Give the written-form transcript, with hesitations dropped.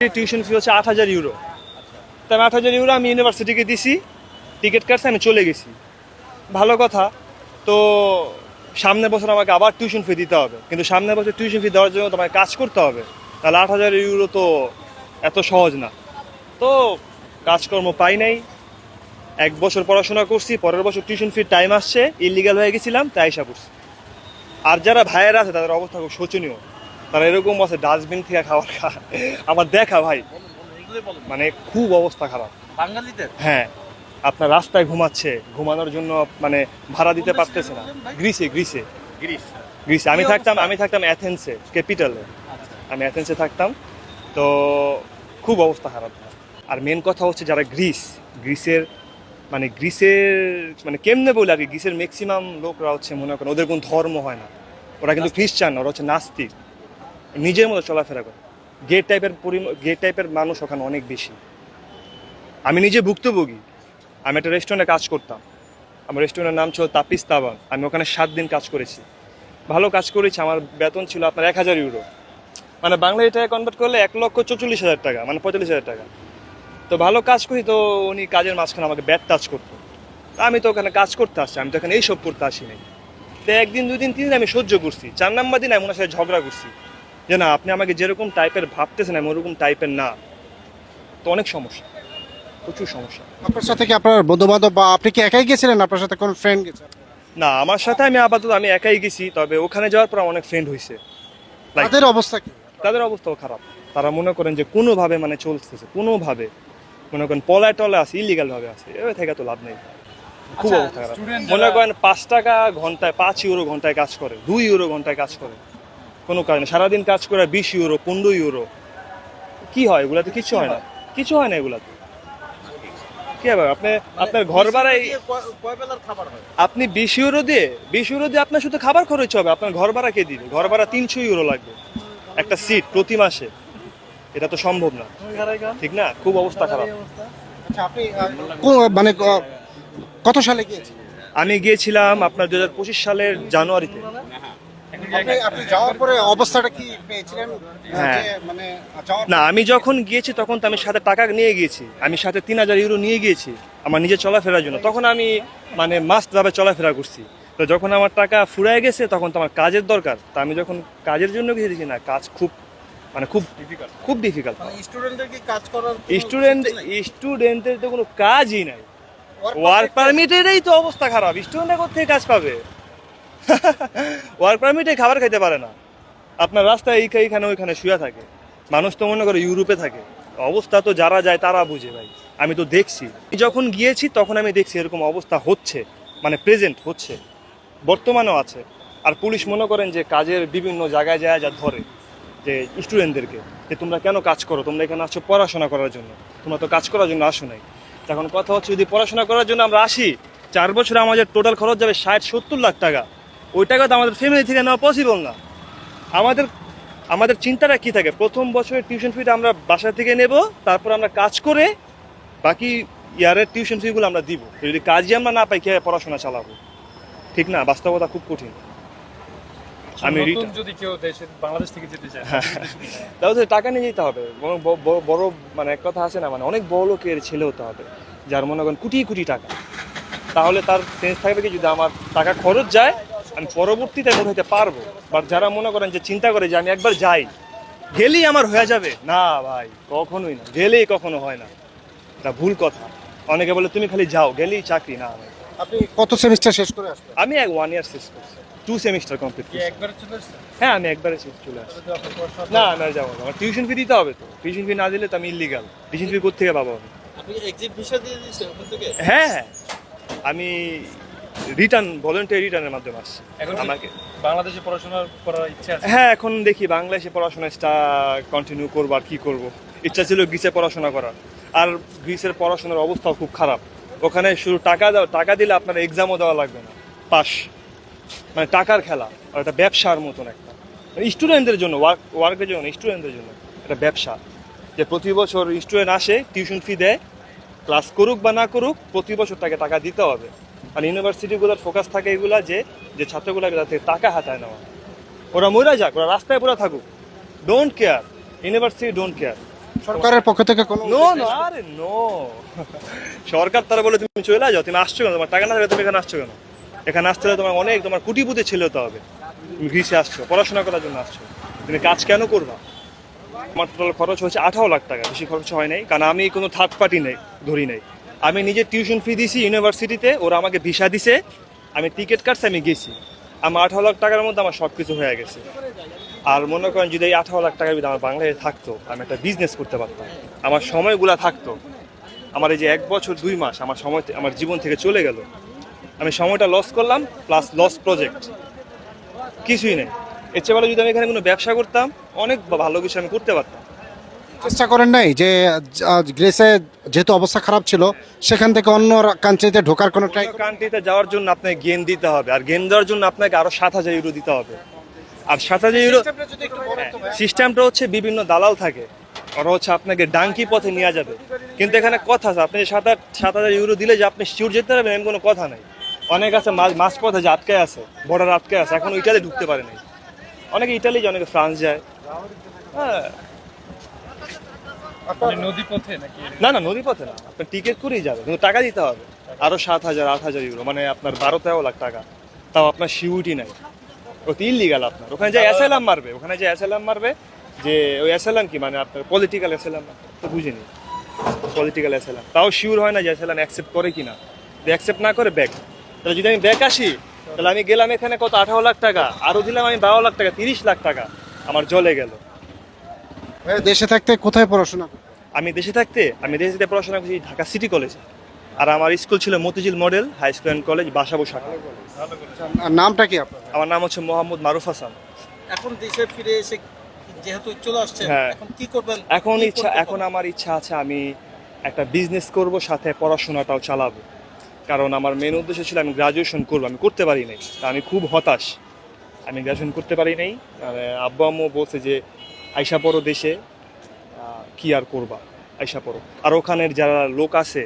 Tuition fee হচ্ছে ৮,০০০ euro. তো আমি ৮,০০০ ইউরো আমি ইউনিভার্সিটিকে দিছি, টিকিট কাটছে, আমি চলে গেছি। ভালো কথা। তো সামনের বছর আমাকে আবার টিউশন ফি দিতে হবে, কিন্তু সামনের বছর টিউশন ফি দেওয়ার জন্য তোমাকে কাজ করতে হবে। তাহলে ৮,০০০ ইউরো তো এত সহজ না। তো কাজকর্ম পাই নাই, ১ বছর পড়াশোনা করছি, পরের বছর টিউশন ফির টাইম আসছে, ইলিগাল হয়ে গেছিলাম, তাই আইসা পড়ছি। আর যারা ভাইয়েরা আছে তাদের অবস্থা খুব শোচনীয়। তারা এরকম আছে ডাস্টবিন থেকে খাবার খায়, আমার দেখা ভাই, মানে খুব অবস্থা খারাপ বাঙালিদের। হ্যাঁ, আপনার রাস্তায় ঘুমাচ্ছে, ঘুমানোর জন্য মানে ভাড়া দিতে পারতেছে না। গ্রিসে গ্রিসে গ্রিস। গ্রিসে আমি থাকতাম অ্যাথেন্সে, ক্যাপিটালে। আমি অ্যাথেন্সে থাকতাম। তো খুব অবস্থা খারাপ। আর মেন কথা হচ্ছে যারা গ্রিসের মানে কেমনে বলে আর কি, গ্রিসের ম্যাক্সিমাম লোকরা হচ্ছে মনে করেন ওদের কোনো ধর্ম হয় না, ওরা কিন্তু খ্রিস্টান, ওরা হচ্ছে নাস্তিক, নিজের মতো চলাফেরা করে। গে টাইপের মানুষ ওখানে অনেক বেশি। আমি নিজে ভুক্তভোগী। আমি একটা রেস্টুরেন্টে কাজ করতাম, আমার রেস্টুরেন্টের নাম ছিল তাপিস তাবান। আমি ওখানে 7 দিন কাজ করেছি, ভালো কাজ করেছি। আমার বেতন ছিল আপনার ১,০০০ ইউরো, মানে বাংলা টাকায় কনভার্ট করলে ১,৪৪,০০০ টাকা, মানে ৪৫,০০০ টাকা। তো ভালো কাজ করি, তো উনি কাজের মাঝখানে আমাকে ব্যাড টাচ করতো। আমি তো ওখানে কাজ করতে আসছি, আমি তো এখানে এইসব করতে আসি নাই। তো 1 দিন 2 দিন 3 দিন আমি সহ্য করছি। 4 নাম্বার দিন আমি ওনার সাথে ঝগড়া করছি যে না, আপনি আমাকে যেরকম টাইপের ভাবতেছেন আমি ওরকম টাইপের না। তো অনেক সমস্যা, প্রচুর সমস্যা। আপনার সাথে কি আপনার বন্ধু-বান্ধব বা আপনি কি একাই গেছিলেন, আপনার সাথে কোন ফ্রেন্ড গেছে? না, আমার সাথে আমি একাই গেছি, তবে ওখানে যাওয়ার পর অনেক ফ্রেন্ড হয়েছে। তাদের অবস্থা কি? তাদের অবস্থাও খারাপ। তারা মনে করেন যে কোনোভাবে মানে চলতেছে, কোনোভাবে মনে করেন পলায় টলে আছে, ইলিগাল ভাবে আছে, এভাবে থেকে তো লাভ নেই। খুব অবস্থা খারাপ। মনে করেন 5 টাকা ঘন্টায়, 5 ইউরো ঘন্টায় কাজ করে, 2 ইউরো ঘন্টায় কাজ করে, কোনো কারণে সারাদিন কাজ করে 20 ইউরো, 15 ইউরো। কি হয় এগুলাতে? কিছু হয় না, কিছু হয় না এগুলাতে। কি হবে? আপনার ঘর ভাড়ায় কয় বেলার খাবার হয়? আপনি 20 ইউরো দিয়ে আপনার শুধু খাবার খরচ হবে, আপনার ঘর ভাড়া কে দিবে? ঘর ভাড়া 300 ইউরো লাগবে একটা সিট প্রতি মাসে। এটা তো সম্ভব না, ঠিক না? খুব অবস্থা খারাপ। আচ্ছা, আপনি মানে কত সালে গিয়েছেন? আমি গিয়েছিলাম আপনার 2025 সালের জানুয়ারিতে। আপনি যাওয়ার পরে অবস্থাটা কি পেয়েছিলেন? হ্যাঁ। যে মানে যাওয়ার না, আমি যখন গিয়েছি তখন তো আমি সাথে টাকা নিয়ে গিয়েছি, আমি সাথে 3,000 ইউরো নিয়ে গিয়েছি আমার নিজের চলাফেরার জন্য। তখন আমি মানে মাস্টভাবে চলাফেরা করছি। তো যখন আমার টাকা ফুরায় গেছে তখন তো আমার কাজের দরকার। তো আমি যখন কাজের জন্য গিয়ে দেখি না, কাজ খুব ডিফিকাল্ট। স্টুডেন্টদের কি কাজ করার স্টুডেন্টদের তো কোনো কাজই নাই। ওয়ার্ক পারমিটেরই তো অবস্থা খারাপ, স্টুডেন্টরা কোথা থেকে কাজ পাবে? ওয়ার্ক পারমিটে খাবার খাইতে পারে না, আপনার রাস্তায় এইখানে ওইখানে শুয়ে থাকে। মানুষ তো মনে করে ইউরোপে থাকে। অবস্থা তো যারা যায় তারা বুঝে ভাই, আমি তো দেখছি। যখন গিয়েছি তখন আমি দেখছি এরকম অবস্থা হচ্ছে, মানে প্রেজেন্ট হচ্ছে, বর্তমানেও আছে। আর পুলিশ মনে করেন যে কাজের বিভিন্ন জায়গায় যায় যা ধরে যে স্টুডেন্টদেরকে, যে তোমরা কেন কাজ করো, তোমরা এখানে আসছো পড়াশোনা করার জন্য, তোমরা তো কাজ করার জন্য আসো নাই। এখন কথা হচ্ছে যদি পড়াশোনা করার জন্য আমরা আসি, 4 বছরে আমাদের টোটাল খরচ যাবে 60-70 লাখ টাকা। ওই টাকা তো আমাদের ফ্যামিলি থেকে নেওয়া পসিবল না। আমাদের চিন্তাটা কি থাকে, প্রথম বছরের টিউশন ফিটা আমরা বাসা থেকে নেব, তারপর আমরা কাজ করে বাকি ইয়ারের টিউশন ফিগুলো আমরা দিব। যদি কাজই আমরা না পাই, কীভাবে পড়াশোনা চালাবো? ঠিক না? বাস্তবতা খুব কঠিন। আমি যদি কেউ বাংলাদেশ থেকে যেতে চায় তাহলে টাকা নিয়ে যেতে হবে। বড় মানে এক কথা আছে না, মানে অনেক বড় লোকের ছেলে হতে হবে, যার মনে করেন কোটি কোটি টাকা। তাহলে তার সেন্স থাকবে কি, যদি আমার টাকা খরচ যায় আমি পরবর্তীতে উঠাইতে পারবো। বাট যারা মনে করেন যে চিন্তা করে যে আমি একবার যাই, গেলেই আমার হয়ে যাবে, না ভাই, কখনোই না, গেলেই কখনো হয় না। এটা ভুল কথা। অনেকে বলে তুমি খালি যাও, গেলেই চাকরি, না ভাই। আপনি কত সেমিস্টার শেষ করে আসলেন? আমি 1 ইয়ার শেষ করছি, 2 সেমিস্টার কমপ্লিট করছি। একবারে চলে আসছে? হ্যাঁ, আমি একবারে শেষ চলে আসছি। না না, যাবো না, আমার টিউশন ফি দিতে হবে। তো টিউশন ফি না দিলে তো আমি ইলিগাল। টিউশন ফি কোথা থেকে পাবো আমি? আপনি এক্সিট ভিসা দিয়ে দিয়েছেন ওখান থেকে? হ্যাঁ, আমি ভলেন্টারি রিটার্নের মাধ্যমে আসছি। এখন আমাকে বাংলাদেশে পড়াশোনা করার ইচ্ছা আছে? হ্যাঁ, এখন দেখি বাংলাদেশে পড়াশোনাটা কন্টিনিউ করবো। আর কি করব, ইচ্ছা ছিল গ্রিসে পড়াশোনা করার। আর গ্রিসের পড়াশোনার অবস্থাও খুব খারাপ। ওখানে শুধু টাকা দিলে আপনার এক্সামও দেওয়া লাগবে না, পাস। মানে টাকার খেলা, আর একটা ব্যবসার মতন একটা, স্টুডেন্টদের জন্য, ওয়ার্কের জন্য, স্টুডেন্টদের জন্য একটা ব্যবসা। যে প্রতি বছর স্টুডেন্ট আসে, টিউশন ফি দেয়, ক্লাস করুক বা না করুক, প্রতি বছর তাকে টাকা দিতে হবে। আর ইউনিভার্সিটিগুলোর ফোকাস থাকে এগুলা যে ছাত্রগুলোকে যাতে টাকা হাতায় নেওয়া, ওরা মরে যাক, ওরা রাস্তায় পড়ে থাকুক, don't care, university don't care. সরকারের পক্ষ থেকে কোনো নো নো আরে নো সরকার তারা বলে তুমি চলে যাও, তুমি আসছো কেন, তোমার টাকা না থাকলে তুমি এখানে আসছো কেন? এখানে আসতে হলে তোমার অনেক, তোমার কোটিপতি ছেলে হতে হবে। তুমি গ্রিসে আসছো পড়াশোনা করার জন্য আসছো, তুমি কাজ কেন করবা? আমার টোটাল খরচ হচ্ছে 18 লাখ টাকা, বেশি খরচ হয় নাই, কারণ আমি কোনো থার্ড পার্টি নেই, ধরি নাই। আমি নিজে টিউশন ফি দিছি ইউনিভার্সিটিতে, ওরা আমাকে ভিসা দিছে, আমি টিকিট কাটছি, আমি গেছি। আমার 18 লাখ টাকার মধ্যে আমার সব কিছু হয়ে গেছে। আর মনে করেন যদি এই 18 লাখ টাকার ভিতরে আমার বাংলাদেশে থাকতো, আমি একটা বিজনেস করতে পারতাম, আমার সময়গুলো থাকতো। আমার এই যে 1 বছর 2 মাস আমার সময় আমার জীবন থেকে চলে গেল, আমি সময়টা লস করলাম, প্লাস লস প্রজেক্ট, কিছুই নেই। এর চেয়ে ভালো যদি আমি এখানে কোনো ব্যবসা করতাম, অনেক ভালো কিছু আমি করতে পারতাম। চেষ্টা করেন নাই যে গ্রেসে যেহেতু অবস্থা খারাপ ছিল সেখান থেকে অন্য কান্ট্রিতে ঢোকার কোনো ট্রাই? কান্ট্রিতে যাওয়ার জন্য আপনাকে গেম দিতে হবে, আর গেম দেওয়ার জন্য আপনাকে আরো 7,000 ইউরো দিতে হবে। আর 7,000 ইউরো সিস্টেমটা হচ্ছে বিভিন্ন দালাল থাকে, ওরা হচ্ছে আপনাকে ডাঙ্কি পথে নিয়ে যাবে। কিন্তু এখানে কথা আছে, আপনি 7,000 ইউরো দিলে যে আপনি শিওর যেতে পারবেন এমন কোনো কথা নাই। অনেক আছে মাঝ পথে যে আটকে আছে, বর্ডার আটকে আছে, এখন ইটালি ঢুকতে পারে নাই। অনেকে ইটালি যায়, অনেকে ফ্রান্স যায়। হ্যাঁ, মানে নদী পথে নাকি? না না নদী পথে না, আপনার টিকিট করেই যাবে, কিন্তু টাকা দিতে হবে আরো 7,000 8,000 ইউরো, মানে আপনার 12-13 লাখ টাকা। তাও আপনার সিউরিটি নাই, ওটি ইলিগাল। আপনার ওখানে যে অ্যাসাইলাম মারবে, ওখানে যে অ্যাসাইলাম মারবে, যে ওই অ্যাসাইলাম কি মানে আপনার পলিটিক্যাল অ্যাসাইলাম তো বুঝিনি, পলিটিক্যাল অ্যাসাইলাম, তাও শিওর হয় না যে অ্যাসাইলাম অ্যাকসেপ্ট করে কিনা। যদি অ্যাকসেপ্ট না করে ব্যাক, তাহলে যদি আমি ব্যাক আসি, তাহলে আমি গেলাম এখানে কত 18 লাখ টাকা, আরও দিলাম আমি 12 লাখ টাকা, 30 লাখ টাকা আমার জলে গেল। দেশে থাকতে কোথায় পড়াশোনা করতেন? আমি দেশে থাকতে পড়াশোনা করছি ঢাকা সিটি কলেজে, আর আমার স্কুল ছিল Motijheel model high school and college, Basabo শাখা। আর নামটা কি আপনার? আমার নাম হচ্ছে মোহাম্মদ মারুফ হাসান। এখন দেশে ফিরে এসে যেহেতু চলে আসছেন, হ্যাঁ। এখন কি করবেন? এখন আমার ইচ্ছা আছে আমি একটা বিজনেস করব, সাথে পড়াশোনাটাও চালাবো। কারণ আমার মেন উদ্দেশ্য ছিল আমি গ্রাজুয়েশন করবো, আমি করতে পারি নাই, তা আমি খুব হতাশ, আমি গ্রাজুয়েশন করতে পারি নাই। মানে আব্বু আম্মু বলছে যে আইসা পড়ো দেশে, কি আর করবা, আইসা পড়ো। আর ওখানের যারা লোক আছে